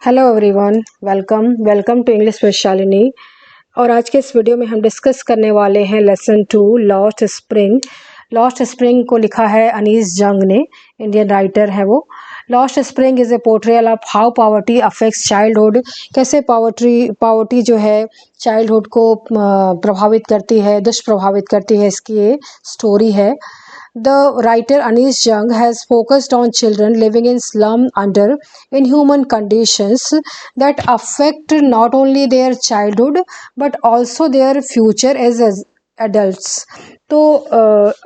Hello everyone, welcome to English with Shalini. और आज के इस वीडियो में हम डिस्कस करने वाले हैं lesson 2 lost spring. Lost spring को लिखा है अनीस जंग ने, इंडियन राइटर है वो। Lost spring is a portrayal of how poverty affects childhood. कैसे पॉवर्टी जो है चाइल्डहुड को प्रभावित करती है, दुष्प्रभावित करती है, इसकी ये स्टोरी है। The writer Anis Jung has focused on children living in slum under inhuman conditions that affect not only their childhood but also their future as adults. तो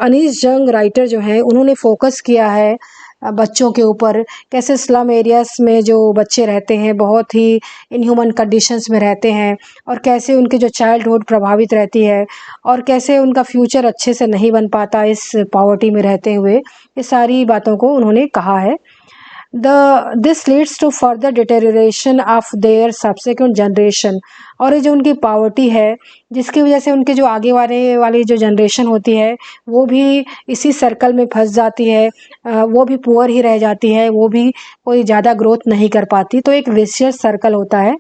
अनीस जंग राइटर जो हैं उन्होंने फोकस किया है बच्चों के ऊपर, कैसे स्लम एरियाज में जो बच्चे रहते हैं बहुत ही इनह्यूमन कंडीशंस में रहते हैं और कैसे उनके जो चाइल्डहुड प्रभावित रहती है और कैसे उनका फ्यूचर अच्छे से नहीं बन पाता इस पॉवर्टी में रहते हुए। ये सारी बातों को उन्होंने कहा है। This leads to further deterioration of their subsequent generation. और ये जो उनकी पॉवर्टी है जिसकी वजह से उनके जो आगे वाली जो जनरेशन होती है वो भी इसी सर्कल में फंस जाती है, वो भी पुअर ही रह जाती है, वो भी कोई ज़्यादा ग्रोथ नहीं कर पाती। तो एक विशियस सर्कल होता है।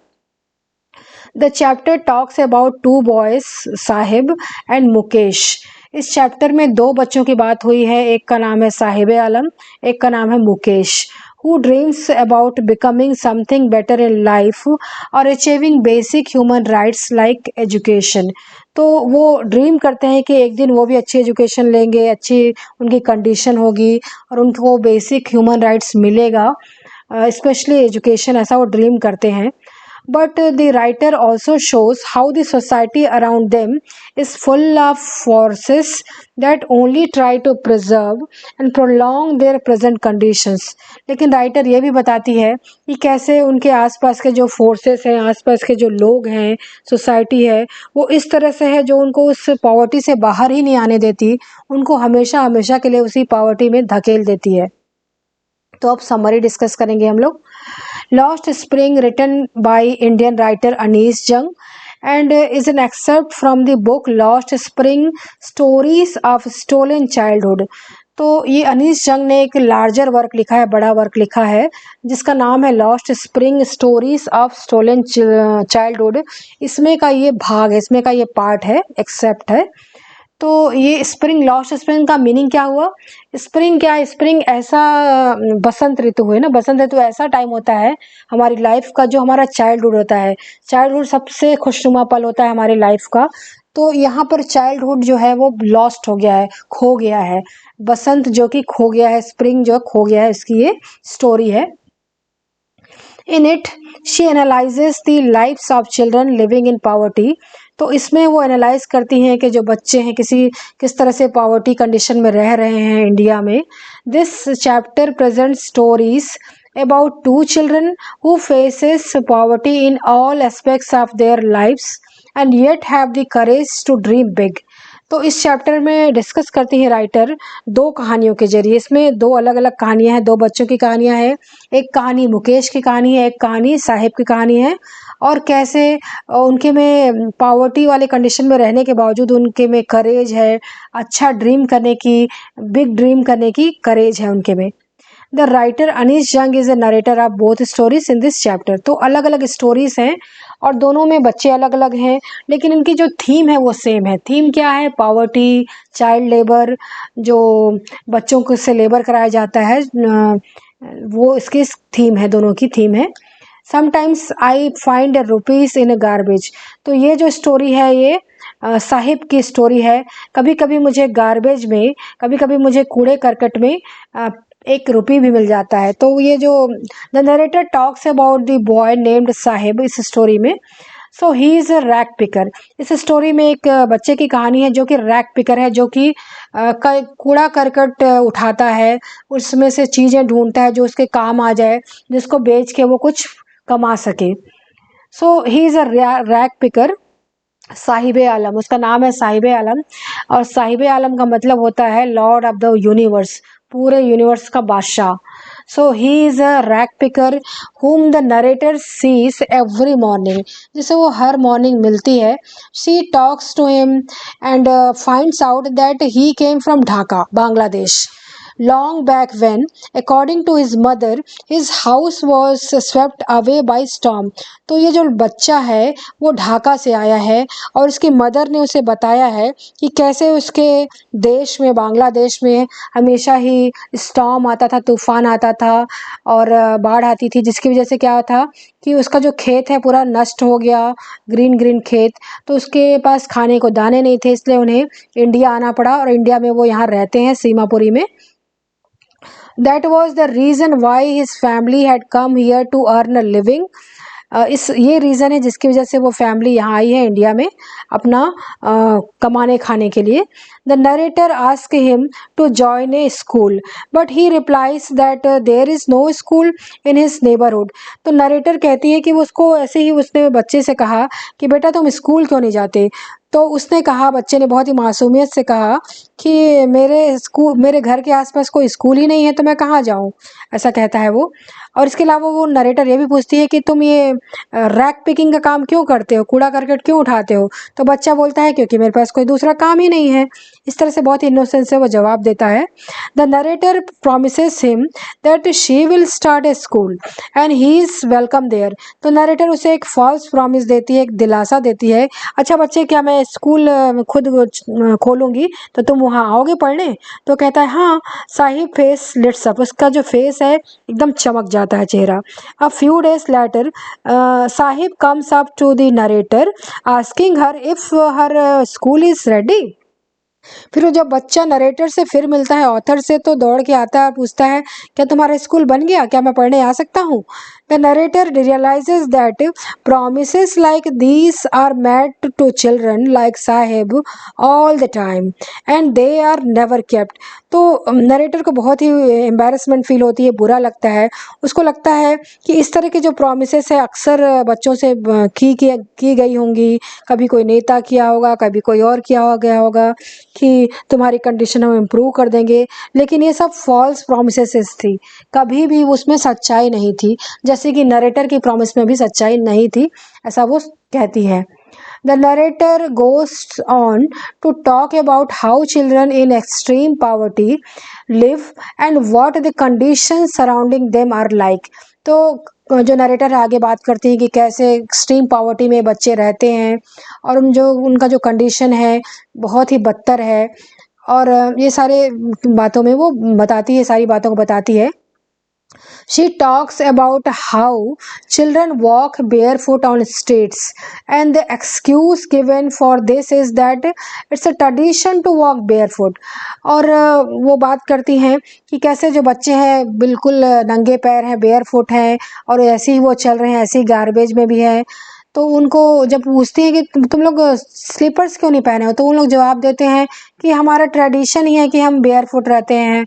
The chapter talks about two boys, Sahib and Mukesh. इस चैप्टर में दो बच्चों की बात हुई है, एक का नाम है साहिब आलम, एक का नाम है Mukesh. Who dreams about becoming something better in life or achieving basic human rights like education। तो वो ड्रीम करते हैं कि एक दिन वो भी अच्छी एजुकेशन लेंगे, अच्छी उनकी कंडीशन होगी और उनको बेसिक ह्यूमन राइट्स मिलेगा, स्पेशली एजुकेशन, ऐसा वो ड्रीम करते हैं। But the writer also shows how the society around them is full of forces that only try to preserve and prolong their present conditions। लेकिन writer ये भी बताती है कि कैसे उनके आसपास के जो फोर्सेस हैं, आसपास के जो लोग हैं, सोसाइटी है, वो इस तरह से है जो उनको उस पॉवर्टी से बाहर ही नहीं आने देती, उनको हमेशा हमेशा के लिए उसी पॉवर्टी में धकेल देती है। तो अब समरी डिस्कस करेंगे हम लोग। Lost Spring, written by Indian writer Anis Jung, and is an excerpt from the book Lost Spring: Stories of Stolen Childhood। तो ये अनीस जंग ने एक लार्जर वर्क लिखा है, बड़ा वर्क लिखा है, जिसका नाम है Lost Spring Stories of Stolen Childhood. इसमें का ये भाग है, इसमें का ये पार्ट है, एक्सेप्ट है। तो ये स्प्रिंग, लॉस्ट स्प्रिंग का मीनिंग क्या हुआ? स्प्रिंग क्या है? स्प्रिंग ऐसा बसंत ऋतु है ना, बसंत ऋतु ऐसा टाइम होता है हमारी लाइफ का जो हमारा चाइल्डहुड होता है। चाइल्डहुड सबसे खुशनुमा पल होता है हमारी लाइफ का। तो यहाँ पर चाइल्डहुड जो है वो लॉस्ट हो गया है, खो गया है। बसंत जो कि खो गया है, स्प्रिंग जो खो गया है, इसकी ये स्टोरी है। In it, she analyzes the lives of children living in poverty। तो इसमें वो एनालाइज करती हैं कि जो बच्चे हैं किस तरह से पॉवर्टी कंडीशन में रह रहे हैं इंडिया में। This chapter present stories about two children who faces poverty in all aspects of their lives and yet have the courage to dream big। तो इस चैप्टर में डिस्कस करती है राइटर दो कहानियों के जरिए। इसमें दो अलग अलग कहानियां हैं, दो बच्चों की कहानियां हैं। एक कहानी मुकेश की कहानी है, एक कहानी साहिब की कहानी है। और कैसे उनके में पॉवर्टी वाले कंडीशन में रहने के बावजूद उनके में करेज है, अच्छा ड्रीम करने की, बिग ड्रीम करने की करेज है उनके में। द राइटर अनीस जंग is a narrator of both stories in this chapter. तो अलग अलग स्टोरीज हैं और दोनों में बच्चे अलग अलग हैं, लेकिन इनकी जो थीम है वो सेम है। थीम क्या है? पॉवर्टी, चाइल्ड लेबर, जो बच्चों को से लेबर कराया जाता है, वो इसकी थीम है, दोनों की थीम है। Sometimes I find rupees in garbage. तो ये जो स्टोरी है ये साहिब की स्टोरी है। कभी कभी मुझे गार्बेज में, कभी कभी मुझे कूड़े करकट में एक रुपी भी मिल जाता है। तो ये जो the narrator talks about the boy named Sahib इस स्टोरी में। So he is a rag picker. इस स्टोरी में एक बच्चे की कहानी है जो कि रैक पिकर है, जो कि कूड़ा करकट उठाता है, उसमें से चीज़ें ढूंढता है जो उसके काम आ जाए, जिसको बेच के वो कुछ कमा सके। So he is a rag picker. Sahib Alam, उसका नाम है साहिब आलम, और साहिब आलम का मतलब होता है लॉर्ड ऑफ द यूनिवर्स, पूरे यूनिवर्स का बादशाह। So he is a rag picker whom the narrator sees every morning, जिसे वो हर मॉर्निंग मिलती है। She talks to him and finds out that he came from Dhaka, Bangladesh. long back when, according to his mother, his house was swept away by storm. तो ये जो बच्चा है वो ढाका से आया है और उसकी मदर ने उसे बताया है कि कैसे उसके देश में, बांग्लादेश में हमेशा ही स्टॉर्म आता था, तूफान आता था और बाढ़ आती थी, जिसकी वजह से क्या था कि उसका जो खेत है पूरा नष्ट हो गया, ग्रीन ग्रीन खेत। तो उसके पास खाने को दाने नहीं थे, इसलिए उन्हें इंडिया आना पड़ा और इंडिया में वो यहाँ रहते हैं सीमापुरी में। That was the reason why his family had come here to earn a living. इस ये रीज़न है जिसकी वजह से वो फैमिली यहाँ आई है इंडिया में अपना कमाने खाने के लिए। The narrator asks him to join a school but he replies that there is no school in his neighbourhood. तो नरेटर कहती है कि उसको ऐसे ही उसने बच्चे से कहा कि बेटा तुम स्कूल क्यों नहीं जाते। तो उसने कहा, बच्चे ने बहुत ही मासूमियत से कहा कि मेरे घर के आसपास कोई स्कूल ही नहीं है तो मैं कहाँ जाऊँ, ऐसा कहता है वो। और इसके अलावा वो नरेटर ये भी पूछती है कि तुम ये रैक पिकिंग का काम क्यों करते हो, कूड़ा करकट क्यों उठाते हो। तो बच्चा बोलता है क्योंकि मेरे पास कोई दूसरा काम ही नहीं है। इस तरह से बहुत इनोसेंस से वो जवाब देता है। The narrator promises him that she will start a school and he is welcome there. तो नरेटर उसे एक फॉल्स प्रॉमिस देती है, एक दिलासा देती है, अच्छा बच्चे क्या मैं स्कूल खुद खोलूँगी तो तुम वहाँ आओगे पढ़ने। तो कहता है हाँ। साहिब फेस लिट्स अप, उसका जो फेस है एकदम चमक जाता है चेहरा। A few days later Sahib comes up to the narrator asking her if her school is ready. फिर वो जब बच्चा नरेटर से फिर मिलता है, ऑथर से, तो दौड़ के आता है और पूछता है क्या तुम्हारा स्कूल बन गया, क्या मैं पढ़ने आ सकता हूँ। The narrator realises that promises like these are made to children like Sahib all the time and they are never kept। तो नरेटर को बहुत ही एम्बेरसमेंट फील होती है, बुरा लगता है। उसको लगता है कि इस तरह के जो प्रॉमिसेस है अक्सर बच्चों से की गई होंगी, कभी कोई नेता किया होगा, कभी कोई और किया गया होगा कि तुम्हारी कंडीशन हम इम्प्रूव कर देंगे, लेकिन ये सब फॉल्स प्रॉमिसेस थी, कभी भी उसमें सच्चाई नहीं थी, जैसे कि नरेटर की प्रॉमिस में भी सच्चाई नहीं थी, ऐसा वो कहती है। The narrator goes on to talk about how children in extreme poverty live and what the conditions surrounding them are like। तो जो नरेटर आगे बात करती है कि कैसे एक्सट्रीम पॉवर्टी में बच्चे रहते हैं और उनका जो कंडीशन है बहुत ही बदतर है, और ये सारे बातों में वो बताती है, सारी बातों को बताती है। She talks about how children walk barefoot on streets and the excuse given for this is that it's a tradition to walk barefoot। और वो बात करती हैं कि कैसे जो बच्चे हैं बिल्कुल नंगे पैर हैं, बेयरफुट हैं और ऐसे ही वो चल रहे हैं, ऐसे ही गार्बेज में भी है। तो उनको जब पूछती हैं कि तुम लोग स्लीपर्स क्यों नहीं पहने हो, तो उन लोग जवाब देते हैं कि हमारा ट्रेडिशन ही है कि हम बेयरफुट रहते हैं,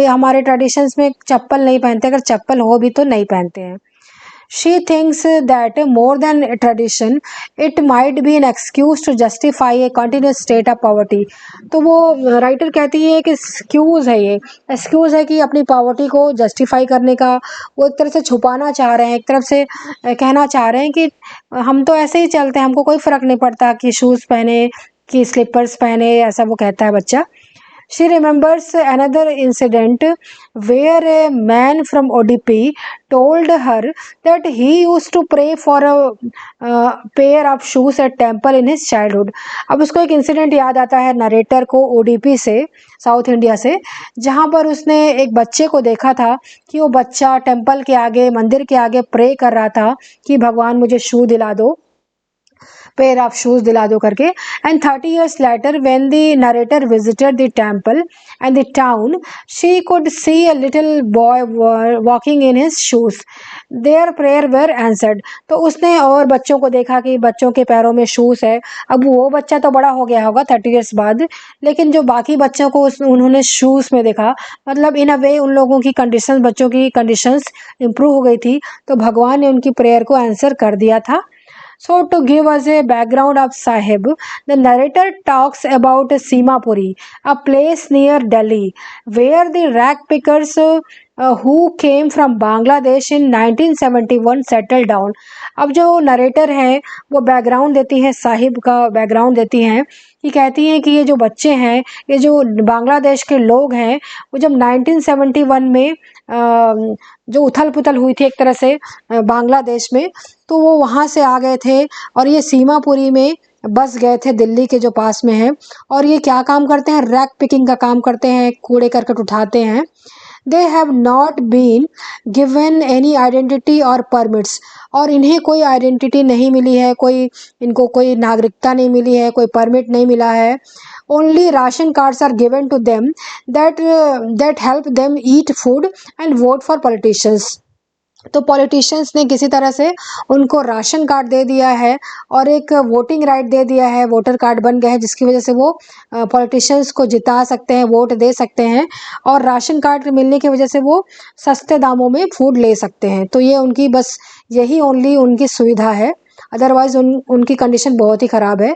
हमारे ट्रेडिशंस में चप्पल नहीं पहनते, अगर चप्पल हो भी तो नहीं पहनते हैं। She thinks that more than a tradition, it might be an excuse to justify a continuous state of poverty। तो वो राइटर कहती है कि एक्सक्यूज़ है, ये एक्सक्यूज़ है कि अपनी पॉवर्टी को जस्टिफाई करने का वो एक तरह से छुपाना चाह रहे हैं, एक तरफ से कहना चाह रहे हैं कि हम तो ऐसे ही चलते हैं, हमको कोई फ़र्क नहीं पड़ता कि शूज़ पहने कि स्लीपर्स पहने, ऐसा वो कहता है बच्चा। She remembers another incident where a man from ODP told her that he used to pray for a pair of shoes at temple in his childhood। अब उसको एक इंसिडेंट याद आता है नरेटर को ODP से, साउथ इंडिया से, जहाँ पर उसने एक बच्चे को देखा था कि वो बच्चा टेम्पल के आगे, मंदिर के आगे प्रे कर रहा था कि भगवान मुझे शू दिला दो, पेयर ऑफ शूज दिला दो करके। And 30 years later when the narrator visited the temple and the town, she could see a little boy walking in his shoes, their prayer were answered। तो उसने और बच्चों को देखा कि बच्चों के पैरों में शूज है। अब वो बच्चा तो बड़ा हो गया होगा 30 years बाद, लेकिन जो बाकी बच्चों को उन्होंने शूज में देखा, मतलब इन अ वे उन लोगों की कंडीशन, बच्चों की कंडीशंस इम्प्रूव हो गई थी, तो भगवान ने उनकी प्रेयर को आंसर कर दिया था। So to give us a background of Sahib, the narrator talks about Simapuri, a place near Delhi, where the rag pickers who came from Bangladesh in 1971 settled down. अब जो नरेटर है वो background देती है, साहिब का बैकग्राउंड देती हैं कि कहती हैं कि ये जो बच्चे हैं, ये जो बांग्लादेश के लोग हैं, वो जब 1971 में जो उथल पुथल हुई थी एक तरह से बांग्लादेश में, तो वो वहाँ से आ गए थे और ये सीमापुरी में बस गए थे, दिल्ली के जो पास में है। और ये क्या काम करते हैं? रैक पिकिंग का काम करते हैं, कूड़े करकट उठाते हैं। They have not been given any identity और परमिट्स, और इन्हें कोई आइडेंटिटी नहीं मिली है, कोई इनको कोई नागरिकता नहीं मिली है, कोई परमिट नहीं मिला है। Only ration cards are given to them that help them eat food and vote for politicians. तो पॉलिटिशियंस ने किसी तरह से उनको राशन कार्ड दे दिया है और एक वोटिंग राइट दे दिया है, वोटर कार्ड बन गया है, जिसकी वजह से वो पॉलिटिशियंस को जिता सकते हैं, वोट दे सकते हैं, और राशन कार्ड मिलने की वजह से वो सस्ते दामों में फूड ले सकते हैं। तो ये उनकी बस यही ओनली उनकी सुविधा है, अदरवाइज उनकी कंडीशन बहुत ही ख़राब है।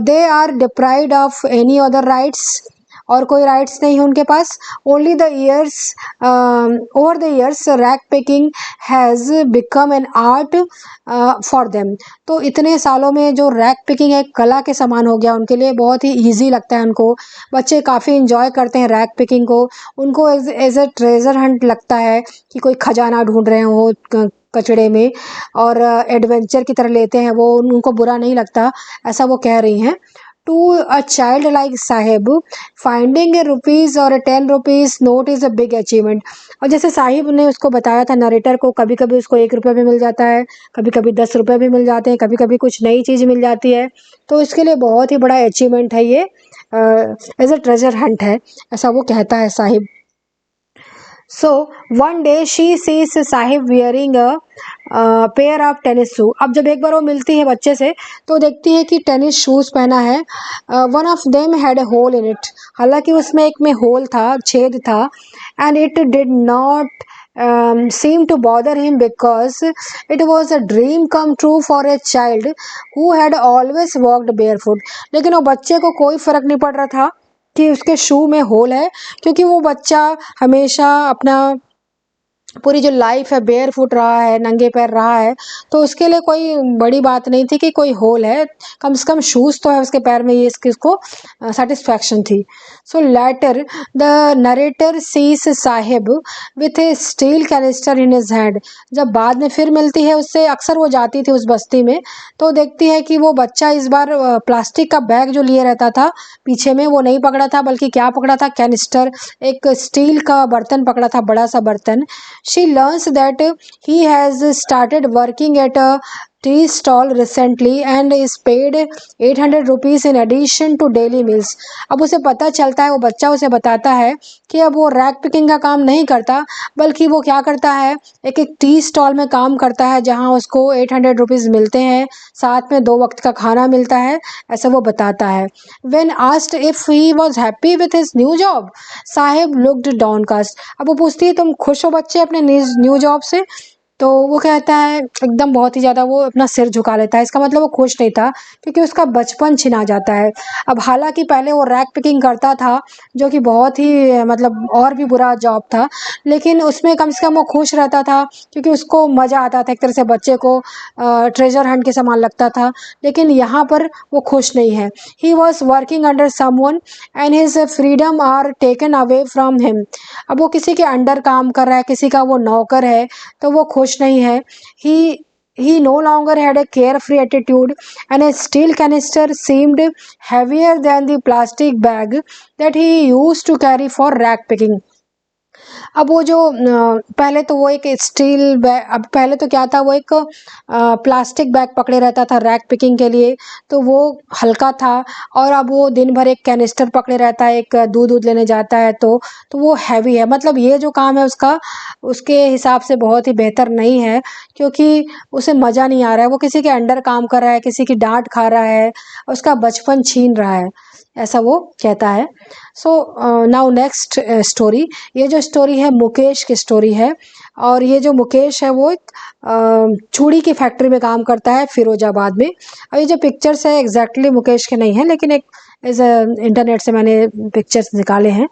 They are deprived of any other rights, और कोई राइट्स नहीं है उनके पास। Only the years over the years rag picking has become an art for them. तो इतने सालों में जो रैक पिकिंग एक कला के समान हो गया उनके लिए, बहुत ही ईजी लगता है उनको। बच्चे काफ़ी इंजॉय करते हैं रैक पिकिंग को, उनको एज ए ट्रेजर हंट लगता है कि कोई खजाना ढूंढ रहे हो कचड़े में, और एडवेंचर की तरह लेते हैं वो, उनको बुरा नहीं लगता, ऐसा वो कह रही हैं। To a child like Sahib, finding a rupees और a 10 rupees note is a big achievement। और जैसे साहिब ने उसको बताया था नरेटर को, कभी कभी उसको 1 रुपये भी मिल जाता है, कभी कभी 10 रुपये भी मिल जाते हैं, कभी कभी कुछ नई चीज़ मिल जाती है, तो इसके लिए बहुत ही बड़ा अचीवमेंट है ये, एज अ ट्रेजर हंट है, ऐसा वो कहता है Sahib. So one day she sees Sahib wearing a pair of tennis shoe। अब जब एक बार वो मिलती है बच्चे से तो देखती है कि टेनिस शूज़ पहना है। One of them had a hole in it। हालांकि उसमें एक में होल था, छेद था। And it did not seem to bother him because it was a dream come true for a child who had always walked barefoot। लेकिन वो बच्चे को कोई फ़र्क नहीं पड़ रहा था कि उसके शू में होल है, क्योंकि वो बच्चा हमेशा अपना पूरी जो लाइफ है बेयर फुट रहा है, नंगे पैर रहा है, तो उसके लिए कोई बड़ी बात नहीं थी कि कोई होल है, कम से कम शूज़ तो है उसके पैर में, ये इसकी उसको सेटिस्फैक्शन थी। So later the narrator sees Sahib with a steel canister in his hand. जब बाद में फिर मिलती है उससे, अक्सर वो जाती थी उस बस्ती में, तो देखती है कि वो बच्चा इस बार प्लास्टिक का बैग जो लिए रहता था पीछे में, वो नहीं पकड़ा था, बल्कि क्या पकड़ा था? कैनिस्टर, एक स्टील का बर्तन पकड़ा था, बड़ा सा बर्तन। She learns that he has started working at a tea stall recently and is paid 800 rupees in addition to daily meals। अब उसे पता चलता है, वो बच्चा उसे बताता है कि अब वो रैक पिकिंग का काम नहीं करता, बल्कि वो क्या करता है, एक टी स्टॉल में काम करता है, जहां उसको 800 रुपीज़ मिलते हैं, साथ में 2 वक्त का खाना मिलता है, ऐसा वो बताता है। When asked if he was happy with his new job, Sahib looked downcast। अब वो पूछती है तुम खुश हो बच्चे अपने न्यू जॉब से? तो वो कहता है एकदम बहुत ही ज़्यादा, वो अपना सिर झुका लेता है। इसका मतलब वो खुश नहीं था, क्योंकि उसका बचपन छिना जाता है। अब हालांकि पहले वो रैक पिकिंग करता था, जो कि बहुत ही मतलब और भी बुरा जॉब था, लेकिन उसमें कम से कम वो खुश रहता था, क्योंकि उसको मज़ा आता था, एक तरह से बच्चे को ट्रेजर हंट के समान लगता था। लेकिन यहाँ पर वो खुश नहीं है। He was working under someone and his freedom are taken away from him. अब वो किसी के अंडर काम कर रहा है, किसी का वो नौकर है, तो वो खुश नहीं है। He no longer had a carefree attitude and a steel canister seemed heavier than the plastic bag that he used to carry for rack picking। अब वो जो पहले तो वो एक स्टील बैग, अब पहले तो क्या था, वो एक प्लास्टिक बैग पकड़े रहता था रैक पिकिंग के लिए, तो वो हल्का था। और अब वो दिन भर एक कैनिस्टर पकड़े रहता है, एक दूध लेने जाता है, तो वो हैवी है। मतलब ये जो काम है उसका, उसके हिसाब से बहुत ही बेहतर नहीं है, क्योंकि उसे मज़ा नहीं आ रहा है, वो किसी के अंडर काम कर रहा है, किसी की डांट खा रहा है, उसका बचपन छीन रहा है, ऐसा वो कहता है। So now next story. ये जो स्टोरी है मुकेश की स्टोरी है, और ये जो मुकेश है वो एक चूड़ी की फैक्ट्री में काम करता है फिरोजाबाद में। और ये जो पिक्चर्स है एग्जैक्टली मुकेश के नहीं है, लेकिन एक इंटरनेट से मैंने पिक्चर्स निकाले हैं।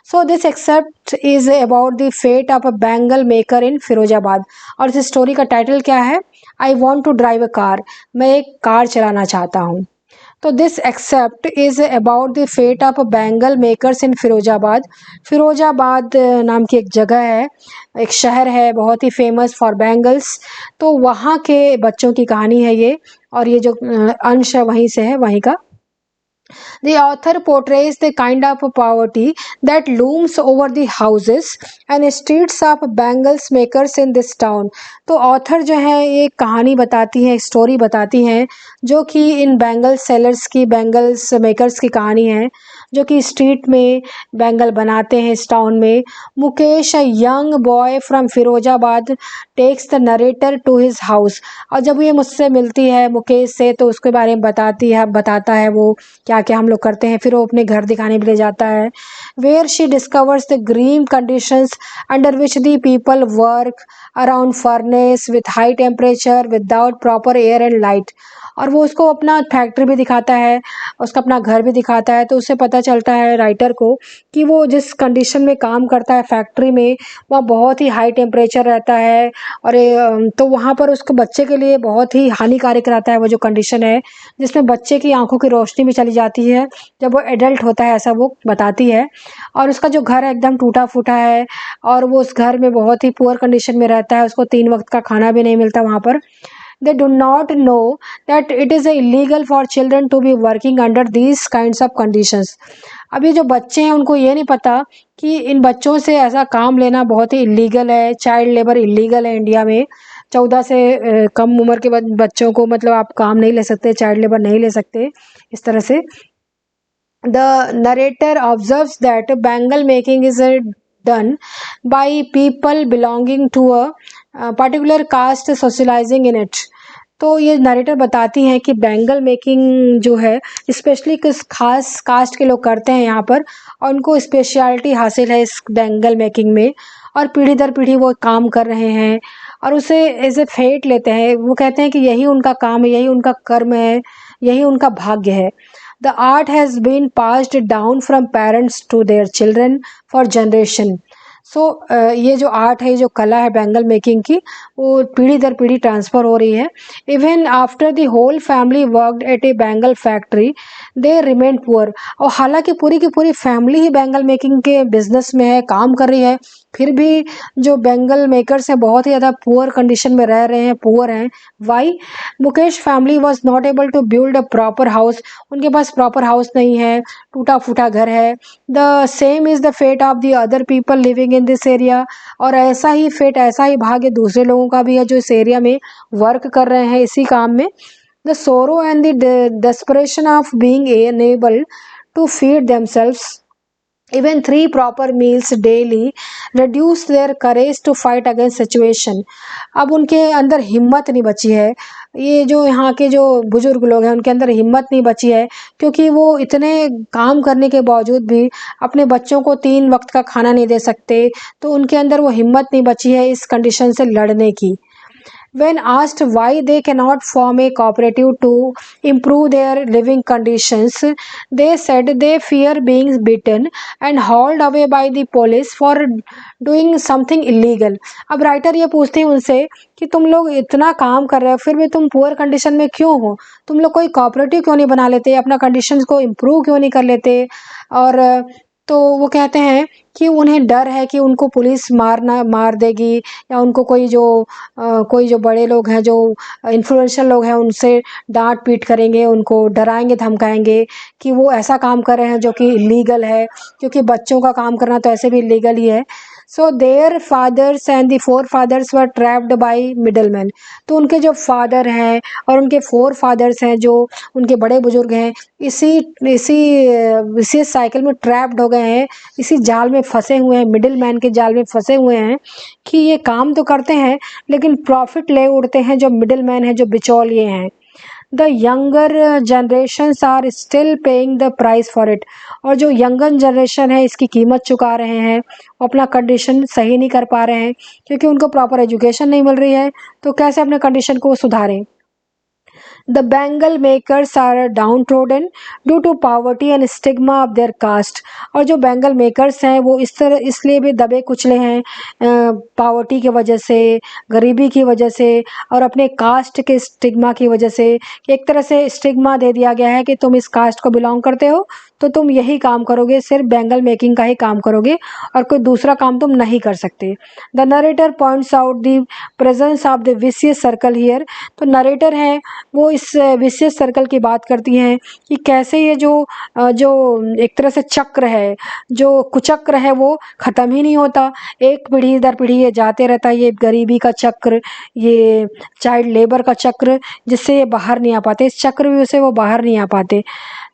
So this excerpt is about the fate of a bangle maker in Firozabad. और इस स्टोरी का टाइटल क्या है? I want to drive a car. मैं एक कार चलाना चाहता हूँ। तो this excerpt is about the fate of bangle makers in Firozabad. Firozabad नाम की एक जगह है, एक शहर है बहुत ही फेमस फॉर बैंगल्स। तो वहाँ के बच्चों की कहानी है ये, और ये जो अंश है वहीं से है, वहीं का। The author portrays the kind of poverty that looms over the houses and streets of bangles makers in this town. तो ऑथर जो है ये कहानी बताती है, स्टोरी बताती हैं जो कि इन बैंगल सेलर्स की, बैंगल्स मेकर्स की कहानी है जो कि स्ट्रीट में बैंगल बनाते हैं इस टाउन में। Mukesh, a young boy from Firozabad, takes the narrator to his house. और जब ये मुझसे मिलती है मुकेश से, तो उसके बारे में बताता है वो क्या क्या हम लोग करते हैं। फिर वो अपने घर दिखाने भी ले जाता है। Where she discovers the green conditions under which the people work around furnace with high temperature without proper air and light. और वो उसको अपना फैक्ट्री भी दिखाता है, उसका अपना घर भी दिखाता है। तो उससे पता चलता है राइटर को कि वो जिस कंडीशन में काम करता है फैक्ट्री में, वह बहुत ही हाई टेम्परेचर रहता है। और तो वहाँ पर उसको बच्चे के लिए बहुत ही हानिकारक रहता है वो जो कंडीशन है, जिसमें बच्चे की आंखों की रोशनी भी चली जाती है जब वो एडल्ट होता है, ऐसा वो बताती है। और उसका जो घर है एकदम टूटा फूटा है, और वो उस घर में बहुत ही पुअर कंडीशन में रहता है। उसको 3 वक्त का खाना भी नहीं मिलता वहाँ पर। They do not know that it is illegal for children to be working under these kinds of conditions. अब ये जो बच्चे हैं उनको ये नहीं पता कि इन बच्चों से ऐसा काम लेना बहुत ही इलीगल है। चाइल्ड लेबर इलीगल है इंडिया में। 14 से कम उम्र के बच्चों को मतलब आप काम नहीं ले सकते, चाइल्ड लेबर नहीं ले सकते इस तरह से। The narrator observes that bangle making is done by people belonging to a particular caste socializing in it. तो ये नरेटर बताती हैं कि बैंगल मेकिंग जो है स्पेशली किस खास कास्ट के लोग करते हैं यहाँ पर, और उनको स्पेशलिटी हासिल है इस बैंगल मेकिंग में, और पीढ़ी दर पीढ़ी वो काम कर रहे हैं और उसे एज ए फेट लेते हैं। वो कहते हैं कि यही उनका काम है, यही उनका कर्म है, यही उनका भाग्य है। The art has been passed down from parents to their children for generation. सो ये जो आर्ट है, ये जो कला है बैंगल मेकिंग की, वो पीढ़ी दर पीढ़ी ट्रांसफ़र हो रही है। Even after the whole family worked at a bangle factory they remain poor. और हालांकि पूरी की पूरी फैमिली ही बैंगल मेकिंग के बिजनेस में है, काम कर रही है, फिर भी जो बैंगल मेकर्स हैं बहुत ही ज़्यादा पुअर कंडीशन में रह रहे हैं, पुअर हैं। Why? Mukesh family was not able to build a proper house. उनके पास प्रॉपर हाउस नहीं है, टूटा फूटा घर है। The same is the fate of the other people living in this area. और ऐसा ही फेट, ऐसा ही भाग्य दूसरे लोगों का भी है जो इस एरिया में वर्क कर रहे हैं इसी काम में। The sorrow and the desperation of being unable to feed themselves even 3 proper meals daily reduce their courage to fight against situation. अब उनके अंदर हिम्मत नहीं बची है, ये जो यहाँ के जो बुजुर्ग लोग हैं उनके अंदर हिम्मत नहीं बची है, क्योंकि वो इतने काम करने के बावजूद भी अपने बच्चों को 3 वक्त का खाना नहीं दे सकते। तो उनके अंदर वो हिम्मत नहीं बची है इस कंडीशन से लड़ने की। When asked why they cannot form a cooperative to improve their living conditions, they said they fear being beaten and hauled away by the police for doing something illegal. अब राइटर ये पूछते हैं उनसे कि तुम लोग इतना काम कर रहे हो फिर भी तुम पुअर कंडीशन में क्यों हो? तुम लोग कोई कोऑपरेटिव क्यों नहीं बना लेते, अपना कंडीशंस को इम्प्रूव क्यों नहीं कर लेते? और तो वो कहते हैं कि उन्हें डर है कि उनको पुलिस मार देगी, या उनको कोई जो बड़े लोग हैं, जो इन्फ्लुएंशियल लोग हैं, उनसे डांट पीट करेंगे, उनको डराएंगे धमकाएंगे कि वो ऐसा काम कर रहे हैं जो कि इलीगल है, क्योंकि बच्चों का काम करना तो ऐसे भी इलीगल ही है। So their fathers and the forefathers were trapped by middle man. तो उनके जो फादर हैं और उनके 4 फादर्स हैं, जो उनके बड़े बुजुर्ग हैं, इसी इसी इसी साइकिल में ट्रैप्ड हो गए हैं, इसी जाल में फंसे हुए हैं, मिडिल मैन के जाल में फंसे हुए हैं कि ये काम तो करते हैं लेकिन प्रॉफिट ले उड़ते हैं जो मिडिल मैन है, जो बिचौलिए हैं। The younger generations are still paying the price for it. और जो यंगर जनरेशन है इसकी कीमत चुका रहे हैं, वो अपना कंडीशन सही नहीं कर पा रहे हैं क्योंकि उनको प्रॉपर एजुकेशन नहीं मिल रही है, तो कैसे अपने कंडीशन को सुधारें। The Bengal makers are downtrodden due to poverty and stigma of their caste. और जो बेंगल मेकर्स हैं वो इस तरह इसलिए भी दबे कुचले हैं पावर्टी की वजह से, गरीबी की वजह से और अपने कास्ट के स्टिग्मा की वजह से, कि एक तरह से स्टिग्मा दे दिया गया है कि तुम इस कास्ट को बिलोंग करते हो तो तुम यही काम करोगे, सिर्फ बेंगल मेकिंग का ही काम करोगे और कोई दूसरा काम तुम नहीं कर सकते। The narrator points out the presence of the vicious circle here. तो नरेटर हैं वो इस विशियस सर्कल की बात करती हैं कि कैसे ये जो एक तरह से चक्र है, जो कुचक्र है वो ख़त्म ही नहीं होता, एक पीढ़ी दर पीढ़ी ये जाते रहता है, ये गरीबी का चक्र, ये चाइल्ड लेबर का चक्र, जिससे ये बाहर नहीं आ पाते, इस चक्रव्यूह से वो बाहर नहीं आ पाते।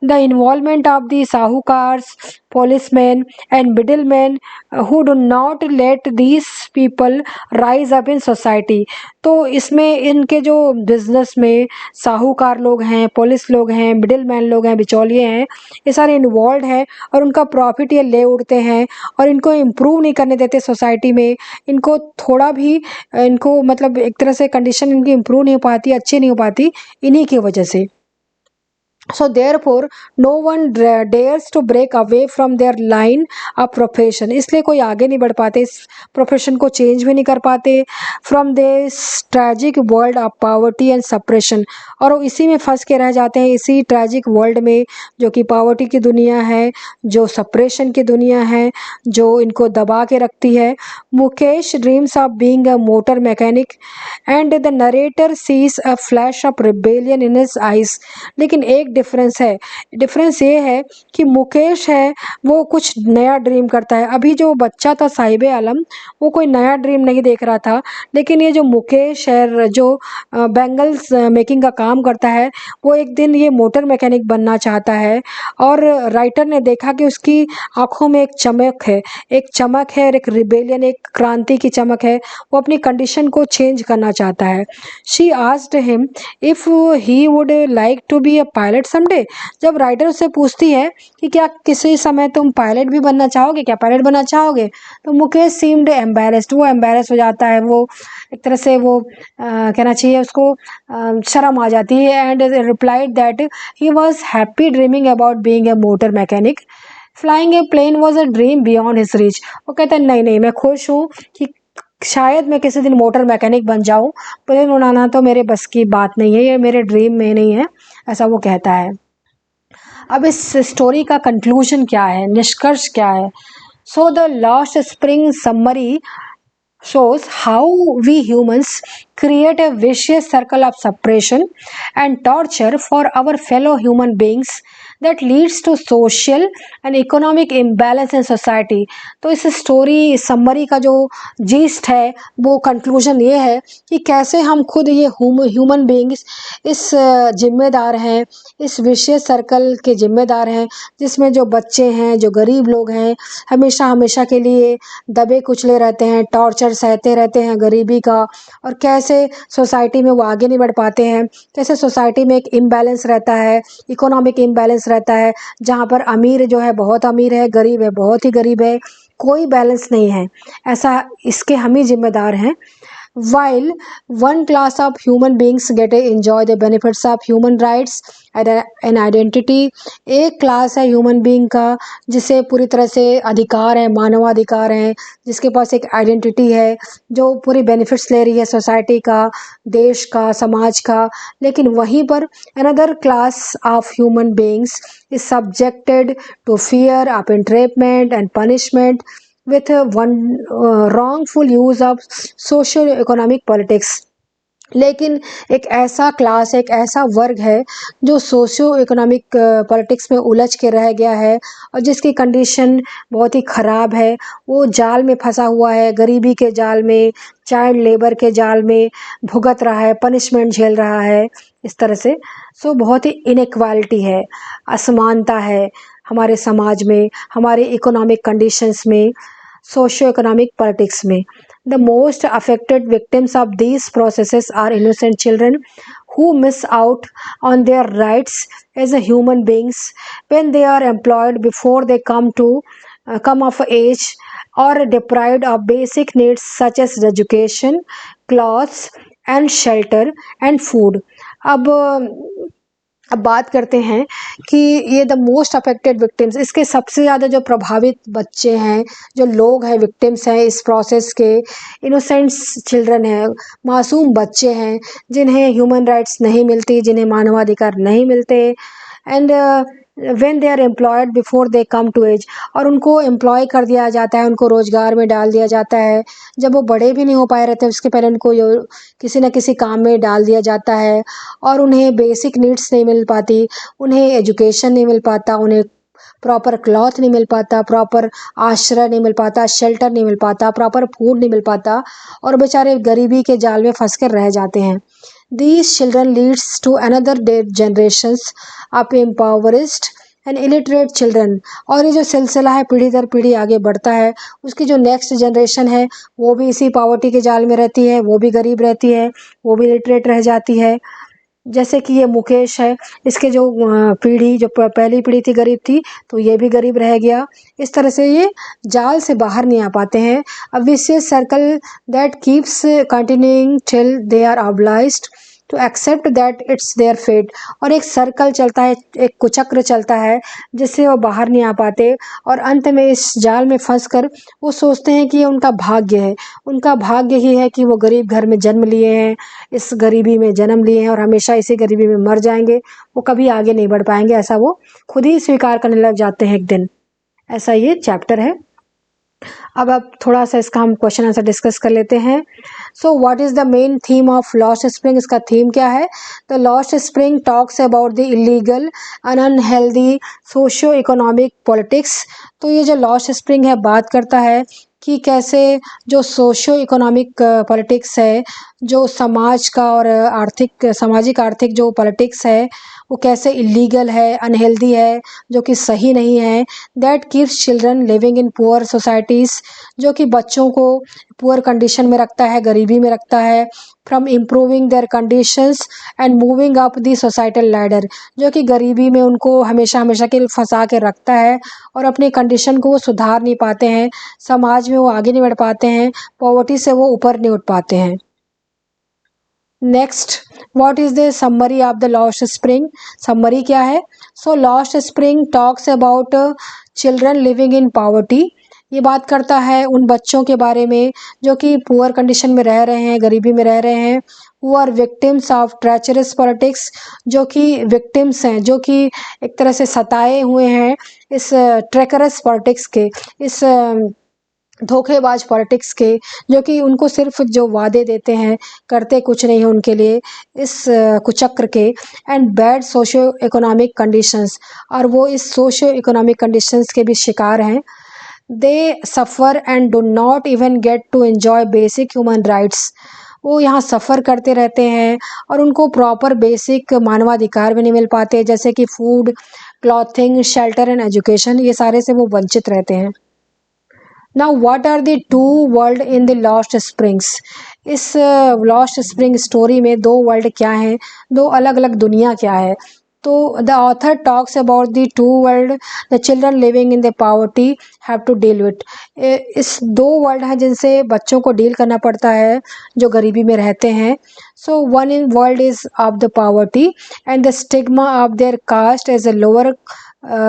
The involvement of the sahukars, policemen and middlemen who do not let these people rise up in society। तो इसमें इनके जो बिजनेस में साहूकार लोग हैं, पुलिस लोग हैं, मिडिल मैन लोग हैं, बिचौलिए हैं, ये सारे इन्वॉल्व हैं और उनका प्रॉफिट ये ले उड़ते हैं और इनको इम्प्रूव नहीं करने देते सोसाइटी में। इनको थोड़ा भी इनको मतलब एक तरह से कंडीशन इनकी इम्प्रूव नहीं हो पाती, अच्छी नहीं हो पाती इन्हीं की वजह से। So therefore no one dares to break away from their line of profession। इसलिए कोई आगे नहीं बढ़ पाते, इस प्रोफेशन को चेंज भी नहीं कर पाते। From this tragic world of poverty and suppression, और वो इसी में फंस के रह जाते हैं, इसी ट्रैजिक वर्ल्ड में जो कि पावर्टी की दुनिया है, जो सप्रेशन की दुनिया है, जो इनको दबा के रखती है। Mukesh dreams of being a motor mechanic and the narrator sees a flash of rebellion in his eyes. लेकिन एक डिफरेंस है, डिफरेंस ये है कि मुकेश है वो कुछ नया ड्रीम करता है। अभी जो बच्चा था साहिब आलम वो कोई नया ड्रीम नहीं देख रहा था, लेकिन ये जो मुकेश है जो बैंगल्स मेकिंग का काम करता है वो एक दिन ये मोटर मैकेनिक बनना चाहता है। और राइटर ने देखा कि उसकी आंखों में एक चमक है, एक चमक है और एक रिबेलियन, एक क्रांति की चमक है, वो अपनी कंडीशन को चेंज करना चाहता है। She asked him if he would like to be a pilot someday. जब राइटर उससे पूछती है कि क्या किसी समय तुम पायलट भी बनना चाहोगे, क्या पायलट बनना चाहोगे, तो मुकेश सीम्ड एम्बेरेस्ड, वो एम्बेरेस हो जाता है, वो एक तरह से वो कहना चाहिए उसको शर्म आ जाती है। And replied that he was happy dreaming about being a motor mechanic, flying a plane was a dream beyond his reach. वो कहते हैं नहीं नहीं, मैं खुश हूँ कि शायद मैं किसी दिन मोटर मैकेनिक बन जाऊँ, प्लेन उड़ाना तो मेरे बस की बात नहीं है, ये मेरे ड्रीम में नहीं है, ऐसा वो कहता है। अब इस स्टोरी का कंक्लूजन क्या है, निष्कर्ष क्या है? So the last spring summary shows how we humans create a vicious circle of suppression and torture for our fellow human beings that leads to social and economic imbalance in society। तो इस story summary का जो yeast है वो conclusion ये है कि कैसे हम खुद ये ह्यूमन बींग्स इस जिम्मेदार हैं, इस विशेष सर्कल के जिम्मेदार हैं, जिसमें जो बच्चे हैं, जो गरीब लोग हैं, हमेशा हमेशा के लिए दबे कुचले रहते हैं, टॉर्चर सहते रहते हैं गरीबी का, और कैसे सोसाइटी में वो आगे नहीं बढ़ पाते हैं, कैसे सोसाइटी में एक इम्बैलेंस रहता है, इकोनॉमिक इम्बैलेंस रहता है, जहाँ पर अमीर जो है बहुत अमीर है, गरीब है बहुत ही गरीब है, कोई बैलेंस नहीं है। ऐसा इसके हम ही जिम्मेदार हैं। While one class of human beings enjoy the benefits of human rights and identity, एक क्लास है ह्यूमन बीइंग का जिसे पूरी तरह से अधिकार है, मानवाधिकार हैं, जिसके पास एक आइडेंटिटी है, जो पूरी बेनिफिट्स ले रही है सोसाइटी का, देश का, समाज का। लेकिन वहीं पर another class of human beings is subjected to fear of entrapment and punishment with one wrongful use of socio-economic politics। लेकिन एक ऐसा क्लास, एक ऐसा वर्ग है जो सोशियो इकोनॉमिक पॉलिटिक्स में उलझ के रह गया है और जिसकी कंडीशन बहुत ही ख़राब है, वो जाल में फंसा हुआ है, गरीबी के जाल में, चाइल्ड लेबर के जाल में भुगत रहा है, पनिशमेंट झेल रहा है इस तरह से। सो बहुत ही इनइक्वालिटी है, असमानता है हमारे समाज में, हमारे इकोनॉमिक कंडीशंस में, सोशियो इकोनॉमिक पॉलिटिक्स में। The most affected victims of these processes are innocent children who miss out on their rights as a human beings when they are employed before they come of age, or deprived of basic needs such as education, clothes and shelter and food। अब अब बात करते हैं कि ये the most affected victims, इसके सबसे ज़्यादा जो प्रभावित बच्चे हैं, जो लोग हैं, विक्टिम्स हैं इस प्रोसेस के, इनोसेंट्स चिल्ड्रन हैं, मासूम बच्चे हैं जिन्हें ह्यूमन राइट्स नहीं मिलती, जिन्हें मानवाधिकार नहीं मिलते, and when they are employed before they come to age, और उनको एम्प्लॉय कर दिया जाता है, उनको रोज़गार में डाल दिया जाता है, जब वो बड़े भी नहीं हो पाए रहते उसके पहले उनको किसी न किसी काम में डाल दिया जाता है, और उन्हें बेसिक नीड्स नहीं मिल पाती, उन्हें एजुकेशन नहीं मिल पाता, उन्हें प्रॉपर क्लॉथ नहीं मिल पाता, प्रॉपर आश्रय नहीं मिल पाता, शेल्टर नहीं मिल पाता, प्रॉपर फूड नहीं मिल पाता, और बेचारे गरीबी के जाल में फंस कर रह जाते हैं। These children leads to another generations of impoverished and illiterate children, और ये जो सिलसिला है पीढ़ी दर पीढ़ी आगे बढ़ता है, उसकी जो नेक्स्ट जनरेशन है वो भी इसी पावर्टी के जाल में रहती है, वो भी गरीब रहती है, वो भी इलिटरेट रह जाती है। जैसे कि ये मुकेश है, इसके जो पीढ़ी जो पहली पीढ़ी थी गरीब थी, तो ये भी गरीब रह गया। इस तरह से ये जाल से बाहर नहीं आ पाते हैं। A vicious circle that keeps continuing till they are obliged to accept that it's their fate, और एक सर्कल चलता है, एक कुचक्र चलता है जिससे वो बाहर नहीं आ पाते, और अंत में इस जाल में फंस कर वो सोचते हैं कि ये उनका भाग्य है, उनका भाग्य ही है कि वो गरीब घर में जन्म लिए हैं, इस गरीबी में जन्म लिए हैं और हमेशा इसी गरीबी में मर जाएंगे, वो कभी आगे नहीं बढ़ पाएंगे, ऐसा वो खुद ही स्वीकार करने लग जाते हैं एक दिन। ऐसा ये चैप्टर है। अब थोड़ा सा इसका हम क्वेश्चन आंसर डिस्कस कर लेते हैं। So what is the main theme of lost spring, इसका थीम क्या है? The lost spring talks about the illegal and unhealthy socio economic politics. तो ये जो लॉस्ट स्प्रिंग है बात करता है कि कैसे जो सोशियो इकोनॉमिक पॉलिटिक्स है, जो समाज का और आर्थिक सामाजिक आर्थिक जो पॉलिटिक्स है वो कैसे इलीगल है, अनहेल्दी है, जो कि सही नहीं है। That keeps children living in poor societies, जो कि बच्चों को पुअर कंडीशन में रखता है, गरीबी में रखता है। From improving there conditions and moving up the societal ladder, जो कि गरीबी में उनको हमेशा हमेशा के लिए फंसा के रखता है और अपनी कंडीशन को वो सुधार नहीं पाते हैं, समाज में वो आगे नहीं बढ़ पाते हैं, पॉवर्टी से वो ऊपर नहीं उठ पाते हैं। Next, what is the summary of the lost spring? Summary क्या है? So lost spring talks about children living in poverty. ये बात करता है उन बच्चों के बारे में जो कि पुअर कंडीशन में रह रहे हैं, गरीबी में रह रहे हैं। Who are victims of treacherous politics, जो कि विक्टिम्स हैं, जो कि एक तरह से सताए हुए हैं इस ट्रेकरस पॉलिटिक्स के, इस धोखेबाज पॉलिटिक्स के, जो कि उनको सिर्फ जो वादे देते हैं करते कुछ नहीं है उनके लिए, इस कुचक्र के। And bad socio economic conditions, और वो इस सोशियो इकोनॉमिक कंडीशंस के भी शिकार हैं। They suffer and do not even get to enjoy basic human rights, वो यहाँ सफ़र करते रहते हैं और उनको प्रॉपर बेसिक मानवाधिकार भी नहीं मिल पाते, जैसे कि food, clothing, shelter and education, ये सारे से वो वंचित रहते हैं। Now what are the two world in the lost springs? इस लॉस्ट स्प्रिंग स्टोरी में दो वर्ल्ड क्या हैं, दो अलग अलग दुनिया क्या है? तो the author talks about the two world the children living in the poverty have to deal with. इस दो वर्ल्ड हैं जिनसे बच्चों को डील करना पड़ता है जो गरीबी में रहते हैं। So one in world is of the poverty and the stigma of their caste as a lower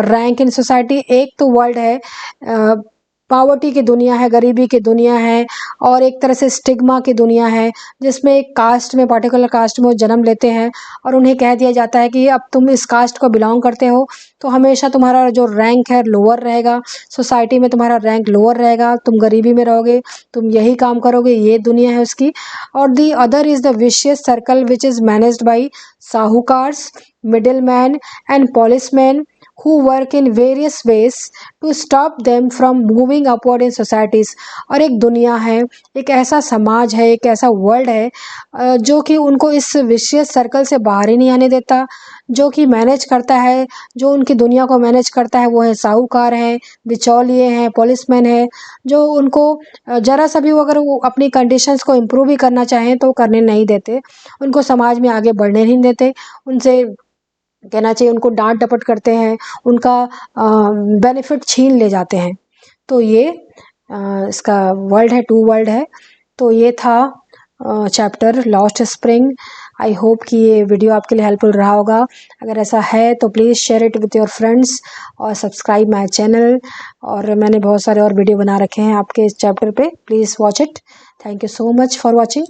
rank in society. एक तो वर्ल्ड है पावर्टी की दुनिया है, गरीबी की दुनिया है, और एक तरह से स्टिग्मा की दुनिया है जिसमें एक कास्ट में, पर्टिकुलर कास्ट में वो जन्म लेते हैं और उन्हें कह दिया जाता है कि अब तुम इस कास्ट को बिलोंग करते हो तो हमेशा तुम्हारा जो रैंक है लोअर रहेगा, सोसाइटी में तुम्हारा रैंक लोअर रहेगा, तुम गरीबी में रहोगे, तुम यही काम करोगे, ये दुनिया है उसकी। और the other is the vicious circle which is managed by sahukars, middle man and policeman who work in various ways to stop them from moving upward in societies। और एक दुनिया है, एक ऐसा समाज है, एक ऐसा वर्ल्ड है जो कि उनको इस विशेष सर्कल से बाहर ही नहीं आने देता, जो कि मैनेज करता है, जो उनकी दुनिया को मैनेज करता है वो है साहूकार हैं, बिचौलिए हैं, पुलिसमैन है, जो उनको ज़रा सा भी वो अगर वो अपनी कंडीशंस को इम्प्रूव भी करना चाहें तो करने नहीं देते, उनको समाज में आगे बढ़ने नहीं देते, उनसे कहना चाहिए उनको डांट डपट करते हैं, उनका बेनिफिट छीन ले जाते हैं। तो ये इसका वर्ल्ड है, टू वर्ल्ड है। तो ये था chapter lost spring. I hope कि ये वीडियो आपके लिए हेल्पफुल रहा होगा। अगर ऐसा है तो please share it with your friends और सब्सक्राइब माय चैनल। और मैंने बहुत सारे और वीडियो बना रखे हैं आपके इस चैप्टर पे, please watch it. Thank you so much for watching.